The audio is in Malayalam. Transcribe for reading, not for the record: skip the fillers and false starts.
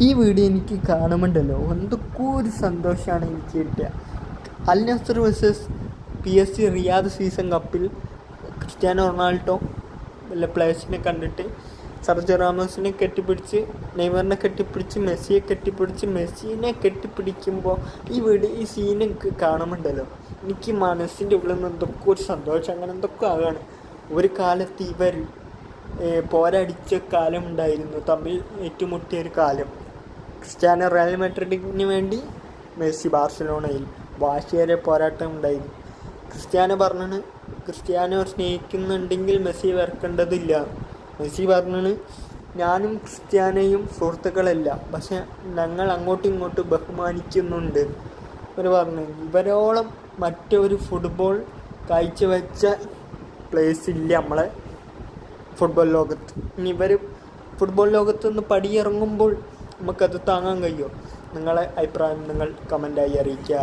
ഈ വീഡിയോ എനിക്ക് കാണുമ്പോണ്ടല്ലോ എന്തൊക്കെ ഒരു സന്തോഷമാണ് എനിക്ക് കിട്ടുക. Al Nassr versus PSG Riyadh season കപ്പിൽ ക്രിസ്ത്യാനോ റൊണാൾഡോ വല്ല പ്ലേയേഴ്സിനെ കണ്ടിട്ട് സർജിയോ റാമോസിനെ കെട്ടിപ്പിടിച്ച്, നെയ്മറിനെ കെട്ടിപ്പിടിച്ച്, മെസ്സിയെ കെട്ടിപ്പിടിച്ച്, മെസ്സിനെ കെട്ടിപ്പിടിക്കുമ്പോൾ ഈ സീന് കാണുമ്പോണ്ടല്ലോ എനിക്ക് മനസ്സിൻ്റെ ഉള്ളിൽ നിന്ന് എന്തൊക്കെ ഒരു സന്തോഷം, അങ്ങനെ എന്തൊക്കെ ആകാണ്. ഒരു കാലത്ത് ഇവർ പോരടിച്ച കാലം ഉണ്ടായിരുന്നു, തമ്മിൽ ഏറ്റുമുട്ടിയ ഒരു കാലം. ക്രിസ്ത്യാനോ റയൽ മാഡ്രിഡിന് വേണ്ടി, മെസ്സി ബാർസലോണയിൽ വാശിയേറെ പോരാട്ടം ഉണ്ടായിരുന്നു. ക്രിസ്ത്യാനോ സ്നേഹിക്കുന്നുണ്ടെങ്കിൽ മെസ്സി വെറുക്കേണ്ടതില്ല. മെസ്സി പറഞ്ഞാണ്, ഞാനും ക്രിസ്ത്യാനോയും സുഹൃത്തുക്കളല്ല, പക്ഷെ ഞങ്ങൾ അങ്ങോട്ടും ഇങ്ങോട്ടും ബഹുമാനിക്കുന്നുണ്ട്. ഇവർ പറഞ്ഞു, ഇവരോളം മറ്റൊരു ഫുട്ബോൾ കാഴ്ചവെച്ച പ്ലേസ് ഇല്ല നമ്മളെ ഫുട്ബോൾ ലോകത്ത്. ഇനി ഇവർ ഫുട്ബോൾ ലോകത്ത് നിന്ന് പടിയിറങ്ങുമ്പോൾ നമുക്കത് താങ്ങാൻ കഴിയുമോ? നിങ്ങളെ അഭിപ്രായം നിങ്ങൾ കമൻ്റായി അറിയിക്കുക.